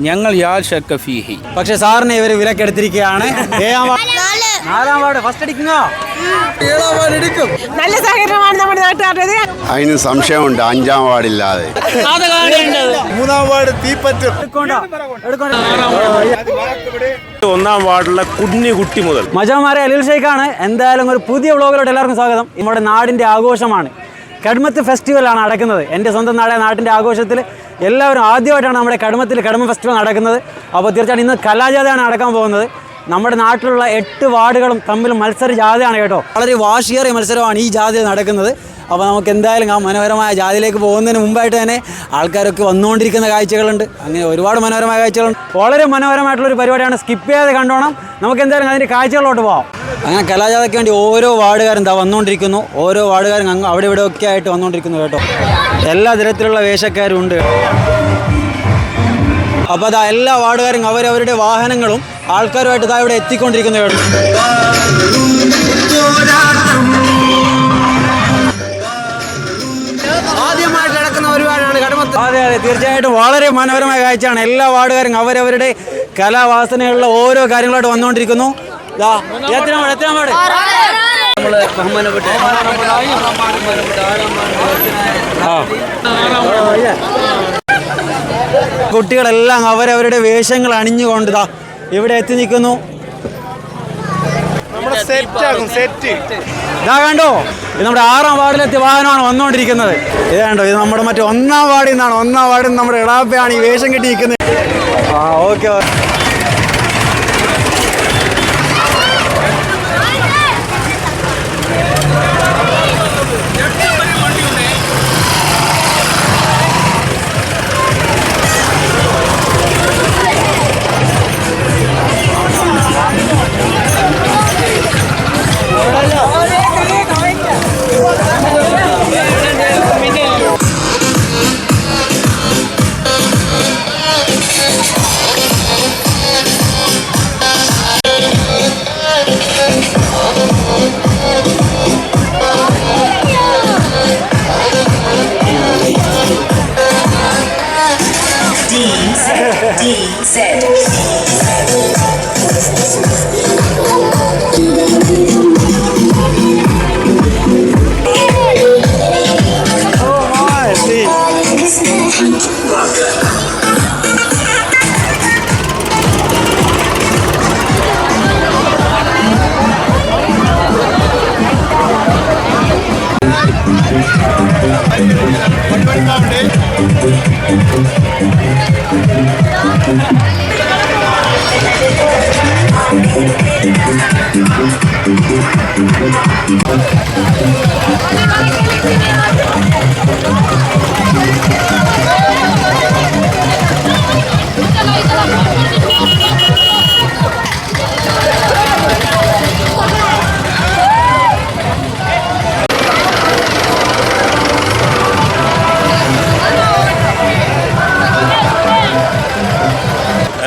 ഞങ്ങൾ യാ ശക്ക ഫീഹി. പക്ഷെ സാറിനെ ഇവർ വിലക്കെടുത്തിരിക്കുകയാണ്. 4-ാം വാർഡ് ഫസ്റ്റ് അടിക്കുന്നോ? 7-ാം വാർഡ് എടുക്കും. നല്ല സഹകരണമാണ് നമ്മുടെ നാട്ടുകാരുടെ. അതിന് സംശയമുണ്ട് 5-ാം വാർഡില്ലാതെ. 3-ാം വാർഡ് തീപ്പറ്റും. 1-ാം വാർഡിലെ കുഞ്ഞുകുട്ടി മുതൽ. മജാമാരെ അലിൽ ഷെയ്ഖാണ്. എന്തായാലും ഒരു പുതിയ വ്ളോഗിലോട്ട് എല്ലാവർക്കും സ്വാഗതം. നമ്മുടെ നാടിൻ്റെ ആഘോഷമാണ്, കടമത്ത് ഫെസ്റ്റിവലാണ് നടക്കുന്നത്. എൻ്റെ സ്വന്തം നാട്ടിൻ്റെ ആഘോഷത്തിൽ എല്ലാവരും ആദ്യമായിട്ടാണ് നമ്മുടെ കടമ ഫെസ്റ്റിവൽ നടക്കുന്നത്. അപ്പോൾ തീർച്ചയായിട്ടും ഇന്ന് കലാജാഥയാണ് നടക്കാൻ പോകുന്നത്. നമ്മുടെ നാട്ടിലുള്ള 8 വാർഡുകളും തമ്മിൽ മത്സര ജാഥയാണ് കേട്ടോ. വളരെ വാശിയേറിയ മത്സരമാണ് ഈ ജാഥയിൽ നടക്കുന്നത്. അപ്പോൾ നമുക്ക് എന്തായാലും ആ മനോഹരമായ ജാഥയിലേക്ക് പോകുന്നതിന് മുമ്പായിട്ട് തന്നെ ആൾക്കാരൊക്കെ വന്നുകൊണ്ടിരിക്കുന്ന കാഴ്ചകളുണ്ട്. അങ്ങനെ ഒരുപാട് മനോഹരമായ കാഴ്ചകളുണ്ട്. വളരെ മനോഹരമായിട്ടുള്ളൊരു പരിപാടിയാണ്. സ്കിപ്പ് ചെയ്യാതെ കണ്ടോണം. നമുക്ക് എന്തായാലും അതിൻ്റെ കാഴ്ചകളിലോട്ട് പോകാം. അങ്ങനെ കലാജാഥയ്ക്ക് വേണ്ടി ഓരോ വാർഡുകാരും എന്താ വന്നുകൊണ്ടിരിക്കുന്നു. ഓരോ വാർഡുകാരും അങ്ങ് അവിടെ ഇവിടെ ഒക്കെ ആയിട്ട് വന്നുകൊണ്ടിരിക്കുന്നു കേട്ടോ. എല്ലാ തരത്തിലുള്ള വേഷക്കാരും ഉണ്ട്. അപ്പോൾ അതാ എല്ലാ വാർഡുകാരും അവരവരുടെ വാഹനങ്ങളും ആൾക്കാരുമായിട്ട് ഇതാ ഇവിടെ എത്തിക്കൊണ്ടിരിക്കുന്നു കേട്ടോ. ആദ്യമായിട്ട് നടക്കുന്ന ഒരുപാടാണ് കടമത്ത്. അതെ അതെ, തീർച്ചയായിട്ടും വളരെ മനോഹരമായ കാഴ്ചയാണ്. എല്ലാ വാർഡുകാരും അവരവരുടെ കലാവാസനയുള്ള ഓരോ കാര്യങ്ങളായിട്ട് വന്നുകൊണ്ടിരിക്കുന്നു. എത്രാം വാർഡ്? കുട്ടികളെല്ലാം അവരവരുടെ വേഷങ്ങൾ അണിഞ്ഞുകൊണ്ട് ഇവിടെ എത്തി നിൽക്കുന്നു. ഇതാ കണ്ടോ, ഇത് നമ്മുടെ 6-ാം വാർഡിലെത്തിയ വാഹനമാണ് വന്നുകൊണ്ടിരിക്കുന്നത്. ഇത് കണ്ടോ, ഇത് നമ്മുടെ മറ്റേ 1-ാം വാർഡിൽ നിന്നാണ്. 1-ാം വാർഡിൽ നിന്ന് നമ്മുടെ ഇളാപ്പയാണ് ഈ വേഷം കെട്ടി നിൽക്കുന്നത്. ഓക്കെ.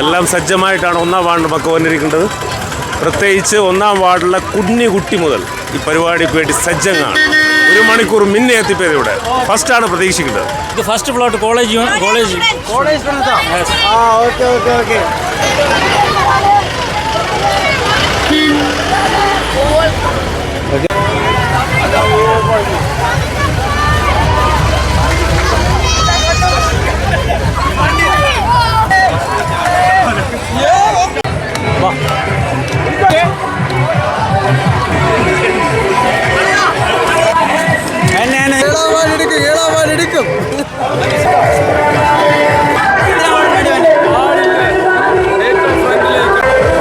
എല്ലാം സജ്ജമായിട്ടാണ് 1-ാം വാർഡിന് പക്കം വന്നിരിക്കുന്നത്. പ്രത്യേകിച്ച് 1-ാം വാർഡിലെ കുഞ്ഞുകുട്ടി മുതൽ ഈ പരിപാടിക്ക് വേണ്ടി സജ്ജങ്ങളാണ്. 1 മണിക്കൂർ മുന്നേ എത്തിപ്പോയത് ഇവിടെ. ഫസ്റ്റാണ് പ്രതീക്ഷിക്കുന്നത്. ഇത് ഫസ്റ്റ് പ്ലോട്ട് കോളേജ്.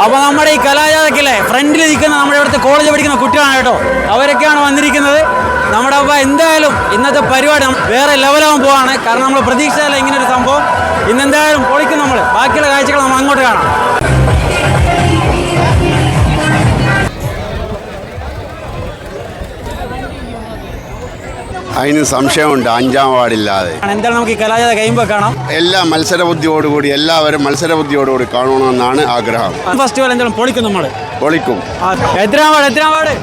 അപ്പോൾ നമ്മുടെ ഈ കലാജാഥയ്ക്കല്ലേ ഫ്രണ്ടിൽ നിൽക്കുന്ന നമ്മുടെ ഇവിടുത്തെ കോളേജ് പഠിക്കുന്ന കുട്ടികളാണ് കേട്ടോ. അവരൊക്കെയാണ് വന്നിരിക്കുന്നത്. നമ്മുടെ അപ്പോൾ എന്തായാലും ഇന്നത്തെ പരിപാടി വേറെ ലെവലാവാൻ പോവാണ്. കാരണം നമ്മൾ പ്രതീക്ഷിച്ചതല്ല ഇങ്ങനൊരു സംഭവം. ഇന്നെന്തായാലും പൊളിക്കും നമ്മൾ. ബാക്കിയുള്ള കാഴ്ചകൾ നമ്മൾ അങ്ങോട്ട് കാണാം. അതിന് സംശയമുണ്ട് 5-ാം വാർഡില്ലാതെ. എന്തായാലും നമുക്ക് ഈ കലാജാഥ കഴിയുമ്പോൾ കാണാം. എല്ലാം മത്സരബുദ്ധിയോടുകൂടി എല്ലാവരും മത്സരബുദ്ധിയോടുകൂടി കാണണമെന്നാണ് ആഗ്രഹം. ഫെസ്റ്റിവൽ എന്തായാലും പൊളിക്കും നമ്മൾ. പൊളിക്കും. എത്രാം വാർഡ്?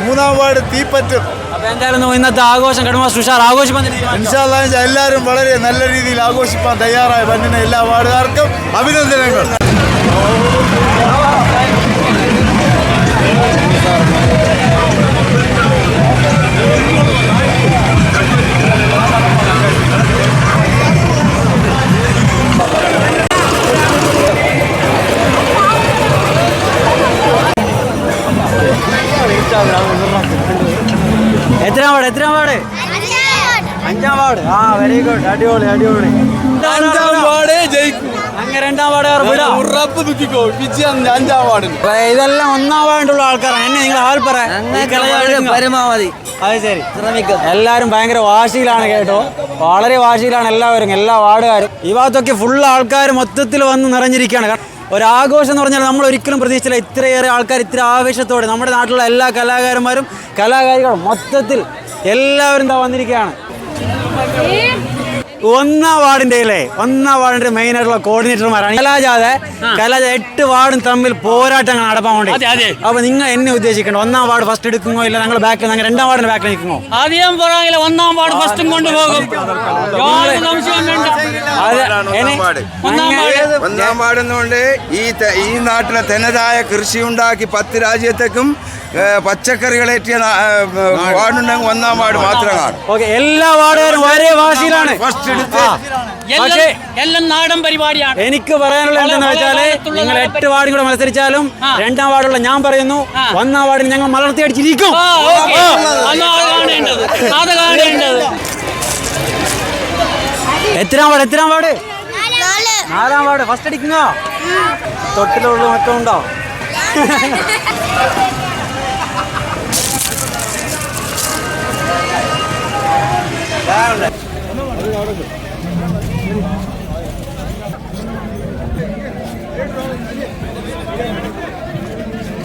മൂന്നാം വാർഡ് തീപ്പറ്റും. അപ്പോൾ എന്തായാലും ഇന്നത്തെ ആഘോഷം കടുമ ഉഷാർ ആഘോഷിക്കാൻ ഇൻഷാല്ലാ എല്ലാവരും വളരെ നല്ല രീതിയിൽ ആഘോഷിക്കാൻ തയ്യാറായി വന്നിരുന്ന എല്ലാ വാർഡുകാർക്കും അഭിനന്ദനങ്ങൾ. എത്രാം വാർഡ് അഞ്ചാം വാർഡ്. ആ വെരി ഗുഡ്, അടിപൊളി അടിപൊളി. രണ്ടാം വാർഡ് ഇതെല്ലാം ഒന്നാം വാർഡിലുള്ള ആൾക്കാരാണ്. എന്നെ നിങ്ങൾ ആൾ പരമാവധി അത് ശരി ശ്രമിക്കും. എല്ലാവരും ഭയങ്കര വാശിയിലാണ് കേട്ടോ, വളരെ വാശിയിലാണ് എല്ലാവരും, എല്ലാ വാർഡുകാരും. ഈ ഭാഗത്തൊക്കെ ഫുൾ ആൾക്കാർ മൊത്തത്തിൽ വന്ന് നിറഞ്ഞിരിക്കുകയാണ്. ഒരാഘോഷം എന്ന് പറഞ്ഞാൽ നമ്മൾ ഒരിക്കലും പ്രതീക്ഷിച്ചില്ല ഇത്രയേറെ ആൾക്കാർ ഇത്ര ആവേശത്തോടെ. നമ്മുടെ നാട്ടിലുള്ള എല്ലാ കലാകാരന്മാരും കലാകാരികളും മൊത്തത്തിൽ എല്ലാവരും വന്നിരിക്കുകയാണ്. ഒന്നാം വാർഡിന്റെ മെയിൻ ആയിട്ടുള്ള കോർഡിനേറ്റർമാരാണ്. കലാജാഥ 8 വാർഡും തമ്മിൽ പോരാട്ടങ്ങൾ നടപ്പാൻ വേണ്ടി. അപ്പൊ നിങ്ങൾ എന്നെ ഉദ്ദേശിക്കണം ഒന്നാം വാർഡ് ഫസ്റ്റ് എടുക്കുമോ ഇല്ല ഞങ്ങൾ ബാക്കിൽ ഞങ്ങൾ രണ്ടാം വാർഡിന് ബാക്കിൽ നിൽക്കുമോ? ആദ്യം പറയാനില്ല, ഒന്നാം വാർഡ് ഫസ്റ്റും കൊണ്ടുപോകും. ഒന്നാം വാർഡ് എന്നുകൊണ്ട് ഈ നാട്ടിലെ തനതായ കൃഷി ഉണ്ടാക്കി 10 രാജ്യത്തേക്കും പച്ചക്കറികളേറ്റിയ വാർഡുണ്ടെങ്കിൽ ഒന്നാം വാർഡ് മാത്രമാണ്. എല്ലാ വാർഡുകാരും ഒരേ വാശിയിലാണ്. എല്ലാം നാടൻ പരിപാടിയാണ്. എനിക്ക് പറയാനുള്ള എന്താണെന്ന് വെച്ചാല് നിങ്ങൾ 8 വാർഡിൽ കൂടെ മത്സരിച്ചാലും രണ്ടാം വാർഡുള്ള ഞാൻ പറയുന്നു ഒന്നാം വാർഡിന് ഞങ്ങൾ മലർത്തി അടിച്ചിരിക്കും. എത്രാം വാർഡ്? 4-ാം വാർഡ് ഫസ്റ്റ് അടിക്കുന്നോ? തൊട്ടിലുള്ള മറ്റോ ഉണ്ടോ?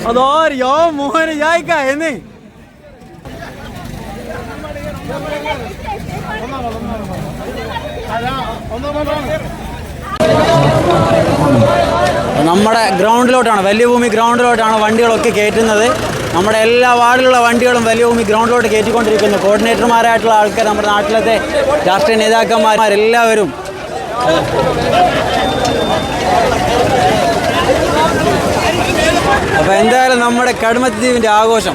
അതോ മോഹന് ജായിക്കാ എന്നേ നമ്മുടെ ഗ്രൗണ്ടിലോട്ടാണ്, വലിയ ഭൂമി ഗ്രൗണ്ടിലോട്ടാണ് വണ്ടികളൊക്കെ കയറ്റുന്നത്. നമ്മുടെ എല്ലാ വാർഡിലുള്ള വണ്ടികളും വലിയ ഭൂമി ഗ്രൗണ്ടിലോട്ട് കയറ്റിക്കൊണ്ടിരിക്കുന്നു. കോർഡിനേറ്റർമാരായിട്ടുള്ള ആൾക്കാർ, നമ്മുടെ നാട്ടിലത്തെ രാഷ്ട്രീയ നേതാക്കന്മാരെല്ലാവരും അപ്പോൾ എന്തായാലും നമ്മുടെ കടുമത്തി ദ്വീപിൻ്റെ ആഘോഷം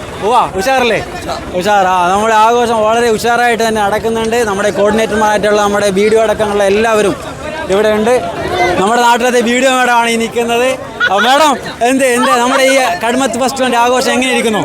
ഉഷാറല്ലേ? ഉഷാറാ. നമ്മുടെ ആഘോഷം വളരെ ഉഷാറായിട്ട് തന്നെ നടക്കുന്നുണ്ട്. നമ്മുടെ കോർഡിനേറ്റർമാരായിട്ടുള്ള നമ്മുടെ വീഡിയോ അടക്കമുള്ള എല്ലാവരും ഇവിടെ ഉണ്ട്. നമ്മുടെ നാട്ടിലത്തെ വീഡിയോ മേഡമാണ് ഈ നിൽക്കുന്നത്. മാഡം എന്താ നമ്മുടെ ഈ കടുമത്ത് ഫെസ്റ്റിവലിന്റെ ആഘോഷം എങ്ങനെ ഇരിക്കുന്നു?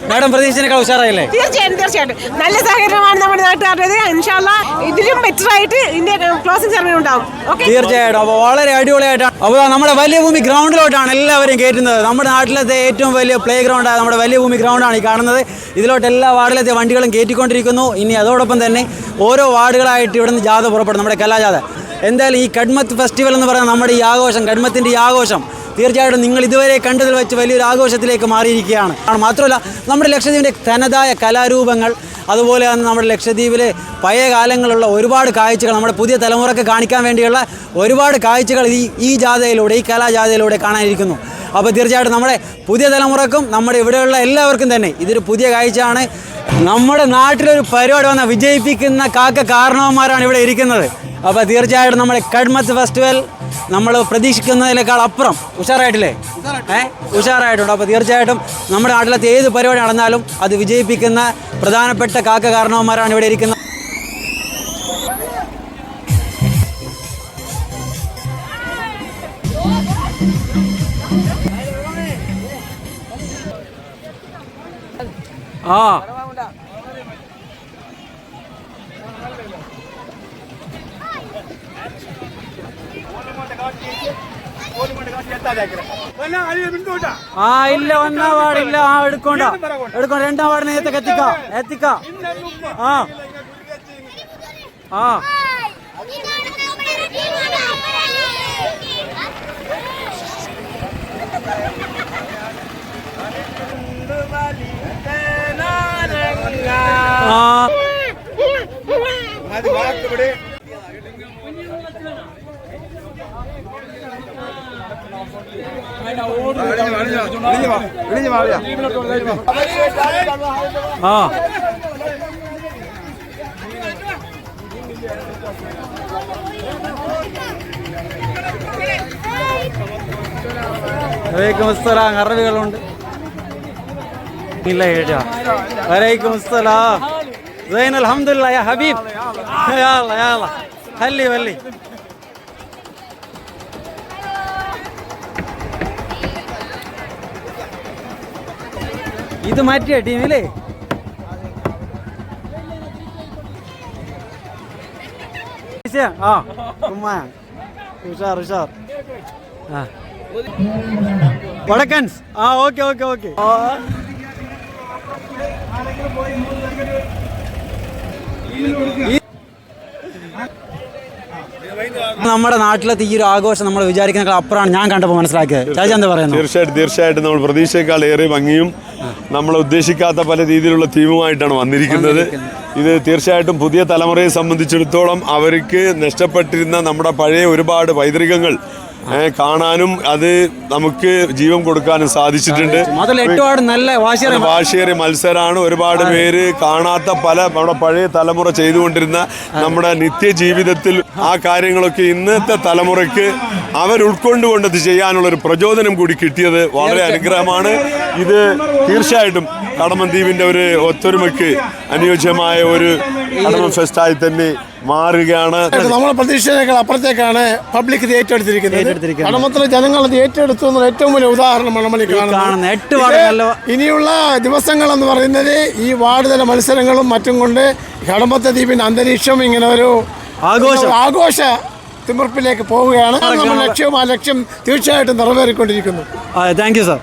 മാഡം പ്രതീക്ഷിച്ചതിനേക്കാൾ ഉഷാറായില്ലേ? തീർച്ചയായിട്ടും നല്ല സഹകരണമാണ് നമ്മുടെ നാട്ടുകാരുടേത്. ഇൻഷാല്ലാ ഇതിലും ബെറ്റർ ആയിട്ട് ഇതിന്റെ ക്ലോസിംഗ് സെറമണി ഉണ്ടാവും. തീർച്ചയായിട്ടും. അപ്പോൾ വളരെ അടിപൊളിയായിട്ടാണ്. അപ്പോൾ നമ്മുടെ വലിയ ഭൂമി ഗ്രൗണ്ടിലോട്ടാണ് എല്ലാവരും കയറ്റുന്നത്. നമ്മുടെ നാട്ടിലത്തെ ഏറ്റവും വലിയ പ്ലേ ഗ്രൗണ്ടാണ് നമ്മുടെ വലിയ ഭൂമി ഗ്രൗണ്ടാണ് ഈ കാണുന്നത്. ഇതിലോട്ട് എല്ലാ വാർഡിലത്തെ വണ്ടികളും കയറ്റിക്കൊണ്ടിരിക്കുന്നു. ഇനി അതോടൊപ്പം തന്നെ ഓരോ വാർഡുകളായിട്ട് ഇവിടുന്ന് ജാഥ പുറപ്പെടും, നമ്മുടെ കലാജാഥ. എന്തായാലും ഈ കടുമത്ത് ഫെസ്റ്റിവൽ എന്ന് പറയുന്ന നമ്മുടെ ഈ ആഘോഷം, കടുമത്തിൻ്റെ ഈ ആഘോഷം തീർച്ചയായിട്ടും നിങ്ങൾ ഇതുവരെ കണ്ടതിൽ വെച്ച് വലിയൊരു ആഘോഷത്തിലേക്ക് മാറിയിരിക്കുകയാണ്. മാത്രമല്ല നമ്മുടെ ലക്ഷദ്വീപിൻ്റെ തനതായ കലാരൂപങ്ങൾ, അതുപോലെ തന്നെ നമ്മുടെ ലക്ഷദ്വീപിലെ പഴയ കാലങ്ങളുള്ള ഒരുപാട് കാഴ്ചകൾ നമ്മുടെ പുതിയ തലമുറക്ക് കാണിക്കാൻ വേണ്ടിയുള്ള ഒരുപാട് കാഴ്ചകൾ ഈ ജാഥയിലൂടെ, ഈ കലാജാഥയിലൂടെ കാണാനിരിക്കുന്നു. അപ്പോൾ തീർച്ചയായിട്ടും നമ്മുടെ പുതിയ തലമുറക്കും നമ്മുടെ ഇവിടെയുള്ള എല്ലാവർക്കും തന്നെ ഇതൊരു പുതിയ കാഴ്ചയാണ്. നമ്മുടെ നാട്ടിലൊരു പരിപാടി വന്നാൽ വിജയിപ്പിക്കുന്ന കാരണവന്മാരാണ് ഇവിടെ ഇരിക്കുന്നത്. അപ്പോൾ തീർച്ചയായിട്ടും നമ്മുടെ കഡ്മത്ത് ഫെസ്റ്റിവൽ നമ്മൾ പ്രതീക്ഷിക്കുന്നതിനേക്കാൾ അപ്പുറം ഉഷാറായിട്ടില്ലേ? ഉഷാറായിട്ടുണ്ട്. അപ്പോൾ തീർച്ചയായിട്ടും നമ്മുടെ നാട്ടിലത്തെ ഏത് പരിപാടി നടന്നാലും അത് വിജയിപ്പിക്കുന്ന പ്രധാനപ്പെട്ട കാരണവന്മാരാണ് ഇവിടെ ഇരിക്കുന്നത്. ഇല്ല, ഒന്നാം വാർഡില്ല. എടുക്കണ്ട, രണ്ടാം വാർഡിന് എത്തിക്കാം. വലൈക്കും അസ്സലാം. അറബികളുണ്ട്. ഇല്ല കേട്ടോ. വലൈക്കും അസ്സലാം. സൈൻ അൽഹംദുലില്ലാ യാ ഹബീബ്. യാ ഹല്ലി. ഇത് മാറ്റിയ ടീമില്ലേ? ഉഷാർ. വടക്കൻസ്. ഓക്കെ. നമ്മുടെ നാട്ടിലത്തെ ഈ ഒരു ആഘോഷം നമ്മൾ വിചാരിക്കുന്ന അപ്പുറമാണ് ഞാൻ കണ്ടപ്പോൾ മനസ്സിലാക്കിയത്. ചാച്ച എന്താ പറയുന്നത്? തീർച്ചയായിട്ടും നമ്മൾ പ്രതീക്ഷയേക്കാൾ ഏറെ ഭംഗിയും നമ്മൾ ഉദ്ദേശിക്കാത്ത പല രീതിയിലുള്ള തീമുമായിട്ടാണ് വന്നിരിക്കുന്നത്. ഇത് തീർച്ചയായിട്ടും പുതിയ തലമുറയെ സംബന്ധിച്ചിടത്തോളം അവർക്ക് നഷ്ടപ്പെട്ടിരുന്ന നമ്മുടെ പഴയ ഒരുപാട് പൈതൃകങ്ങൾ കാണാനും അത് നമുക്ക് ജീവൻ കൊടുക്കാനും സാധിച്ചിട്ടുണ്ട്. നല്ല വാശിയേറിയ മത്സരമാണ്. ഒരുപാട് പേര് കാണാത്ത നമ്മുടെ പഴയ തലമുറ ചെയ്തുകൊണ്ടിരുന്ന നമ്മുടെ നിത്യജീവിതത്തിൽ ആ കാര്യങ്ങളൊക്കെ ഇന്നത്തെ തലമുറയ്ക്ക് അവർ ഉൾക്കൊണ്ടുകൊണ്ടത് ചെയ്യാനുള്ള ഒരു പ്രചോദനം കൂടി കിട്ടിയത് വളരെ അനുഗ്രഹമാണ്. ഇത് തീർച്ചയായിട്ടും കടമദ്വീപിന്റെ ഒരു ഒത്തൊരുമയ്ക്ക് അനുയോജ്യമായ ഒരു കടമ ഫെസ്റ്റായി തന്നെ മാറുകയാണ്. നമ്മുടെ പ്രതീക്ഷയേക്കാൾ അപ്പുറത്തേക്കാണ് പബ്ലിക് ഇത് ഏറ്റെടുത്തിരിക്കുന്നത്. കടമത്തിലെ ജനങ്ങൾ ഇത് ഏറ്റെടുത്തു എന്നുള്ള ഏറ്റവും വലിയ ഉദാഹരണമാണ് നമ്മൾ കാണുന്നത്. ഇനിയുള്ള ദിവസങ്ങൾ എന്ന് പറയുന്നത് ഈ വാർഡ് തല മത്സരങ്ങളും മറ്റും കൊണ്ട് കടമത്തെ ദ്വീപിന്റെ അന്തരീക്ഷം ഇങ്ങനെ ഒരു ആഘോഷ തിമിർപ്പിലേക്ക് പോവുകയാണ്. നമ്മുടെ ലക്ഷ്യവും ആ ലക്ഷ്യം തീർച്ചയായിട്ടും നിറവേറിക്കൊണ്ടിരിക്കുന്നു. Thank you sir.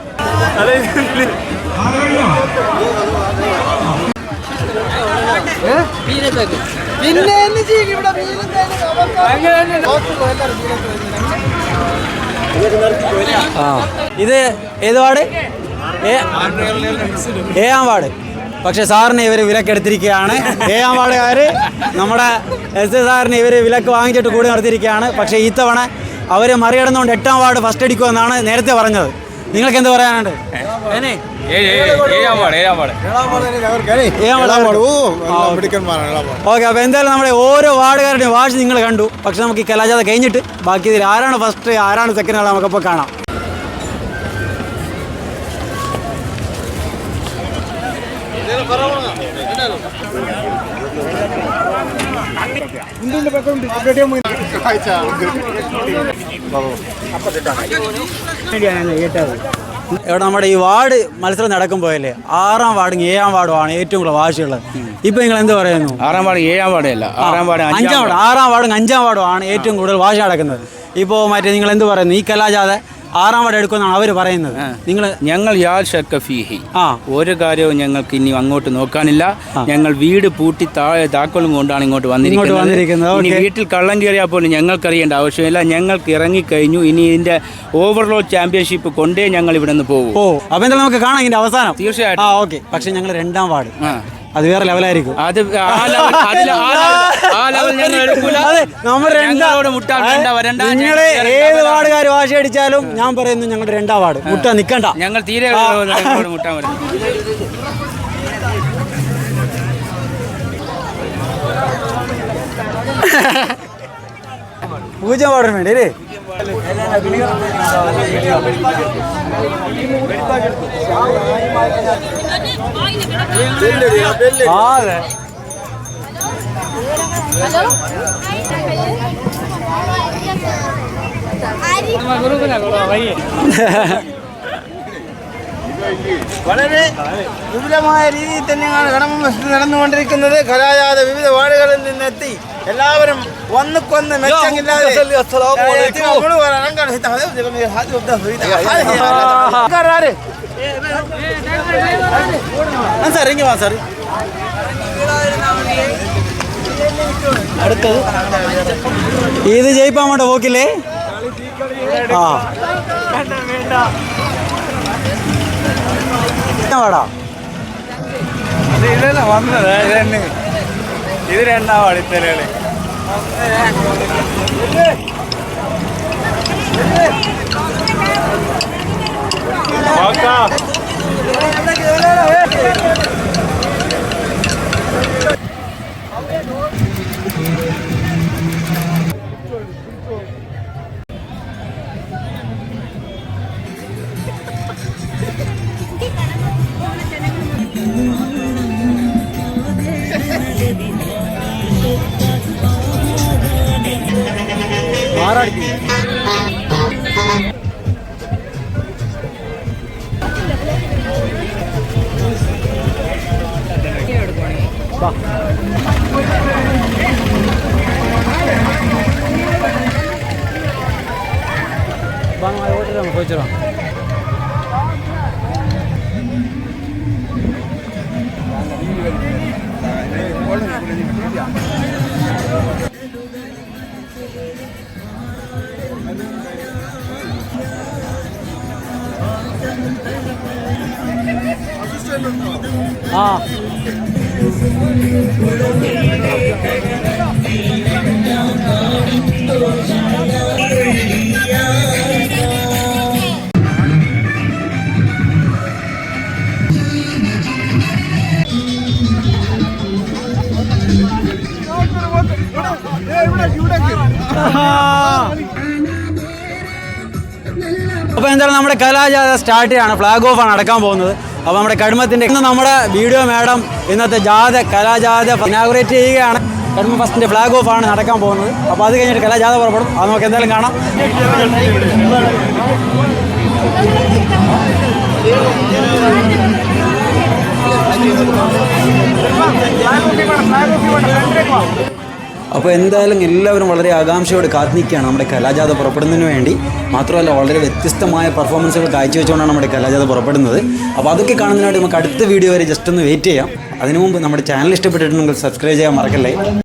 ഇത് ഏത് വാർഡ്? ഏഴാം വാർഡ്. പക്ഷെ സാറിന് ഇവർ വിലക്കെടുത്തിരിക്കുകയാണ്. ഏഴാം വാർഡുകാർ നമ്മുടെ എസ് സാറിന് ഇവർ വിലക്ക് വാങ്ങിച്ചിട്ട് കൂടി നടത്തിയിരിക്കുകയാണ്. പക്ഷേ ഇത്തവണ അവർ മറികടന്നുകൊണ്ട് 8ാം വാർഡ് ഫസ്റ്റ് അടിക്കുമെന്നാണ് നേരത്തെ പറഞ്ഞത്. നിങ്ങൾക്ക് എന്ത് പറയാനുണ്ട്? ഓക്കെ. അപ്പോൾ എന്തായാലും നമ്മുടെ ഓരോ വാർഡുകാരുടെയും വാശി നിങ്ങൾ കണ്ടു. പക്ഷെ നമുക്ക് ഈ കലാജാഥ കഴിഞ്ഞിട്ട് ബാക്കി ഇതിൽ ആരാണ് ഫസ്റ്റ് ആരാണ് സെക്കൻഡ് നമുക്കപ്പോൾ കാണാം. ഇവിടെ നമ്മുടെ ഈ വാർഡ് മത്സരം നടക്കുമ്പോഴല്ലേ 6ാം വാർഡും 7ാം വാർഡുമാണ് ഏറ്റവും കൂടുതൽ വാശിയുള്ളത്. ഇപ്പൊ നിങ്ങൾ എന്ത് പറയുന്നു? 6ാം വാർഡ് 7ാം വാർഡ് അല്ല, 6ാം വാർഡ് 6ാം വാർഡും 5ാം വാർഡുമാണ് ഏറ്റവും കൂടുതൽ വാശി നടക്കുന്നത്. ഇപ്പോൾ മറ്റേ നിങ്ങൾ എന്ത് പറയുന്നു? ഈ കലാജാഥ 6ാം വാർഡ് എടുക്കുമെന്നാണ് അവർ പറയുന്നത്. ഞങ്ങൾ യാൽ ഷക്ക ഫീഹി, ആ ഒരു കാര്യവും ഞങ്ങൾക്ക് ഇനി അങ്ങോട്ട് നോക്കാനില്ല. ഞങ്ങൾ വീട് പൂട്ടി താക്കോലും കൊണ്ടാണ് ഇങ്ങോട്ട് വന്നിരിക്കുന്നത്. ഇനി വീട്ടിൽ കള്ളം കയറിയാൽ പോലും ഞങ്ങൾക്കറിയേണ്ട ആവശ്യമില്ല. ഞങ്ങൾക്ക് ഇറങ്ങിക്കഴിഞ്ഞു. ഇനി ഇതിന്റെ ഓവർലോഡ് ചാമ്പ്യൻഷിപ്പ് കൊണ്ടേ ഞങ്ങൾ ഇവിടെ നിന്ന് പോകും. അപ്പൊ എന്തായാലും നമുക്ക് കാണാം ഇതിന്റെ അവസാനം. തീർച്ചയായിട്ടും. ഓക്കെ. പക്ഷെ ഞങ്ങൾ 2ാം വാർഡ്, അത് വേറെ ലെവലായിരിക്കും. അത് നിങ്ങൾ ഏത് വാർഡുകാർ വാശി അടിച്ചാലും ഞാൻ പറയുന്നു ഞങ്ങളുടെ 2ാം വാർഡ് മുട്ട നിക്കണ്ട. ഞങ്ങൾ തീരെ മുട്ടാൻ വരും. 0 വാർഡിന് വേണ്ടി അല്ലേ? അതെ. വളരെ വിപുലമായ രീതിയിൽ തന്നെയാണ് കടമ ഫെസ്റ്റ് നടന്നുകൊണ്ടിരിക്കുന്നത്. കലാജാഥ വിവിധ വാർഡുകളിൽ നിന്നെത്തി എല്ലാവരും ഒന്നുകൊന്ന് മെച്ചമില്ലാതെ അടുത്തത് ഇത് ജയിപ്പാൻ വേണ്ട പോക്കില്ലേ? വാടാ വന്നത് ഇത് 2ാം വാർഡ്. ഇത്തരകള് പോയിച്ചോ. അപ്പോൾ എന്തായാലും നമ്മുടെ കലാജാഥ സ്റ്റാർട്ട് ചെയ്യാണ്. ഫ്ലാഗ് ഓഫ് ആണ് നടക്കാൻ പോകുന്നത്. അപ്പോൾ നമ്മുടെ കടുമത്തിൻ്റെ ഇന്ന് നമ്മുടെ വീഡിയോ മാഡം ഇന്നത്തെ കലാജാഥ ഇനാഗുറേറ്റ് ചെയ്യുകയാണ്. കടുമ ഫസ്റ്റിൻ്റെ ഫ്ലാഗ് ഓഫ് ആണ് നടക്കാൻ പോകുന്നത്. അപ്പോൾ അത് കഴിഞ്ഞിട്ട് കലാജാഥ പുറപ്പെടും. അത് നമുക്ക് എന്തായാലും കാണാം. അപ്പോൾ എന്തായാലും എല്ലാവരും വളരെ ആകാംക്ഷയോട് കാത്തിരിക്കുകയാണ് നമ്മുടെ കലാജാഥ പുറപ്പെടുന്നതിന് വേണ്ടി. മാത്രമല്ല വളരെ വ്യത്യസ്തമായ പെർഫോമൻസുകൾ കാഴ്ചവെച്ചുകൊണ്ടാണ് നമ്മുടെ കലാജാഥ പുറപ്പെടുന്നത്. അപ്പോൾ അതൊക്കെ കാണുന്നതിനായിട്ട് നമുക്ക് അടുത്ത വീഡിയോ വരെ ജസ്റ്റ് ഒന്ന് വെയിറ്റ് ചെയ്യാം. അതിനു മുമ്പ് നമ്മുടെ ചാനൽ ഇഷ്ടപ്പെട്ടിട്ടുണ്ടെങ്കിൽ സബ്സ്ക്രൈബ് ചെയ്യാൻ മറക്കല്ലേ.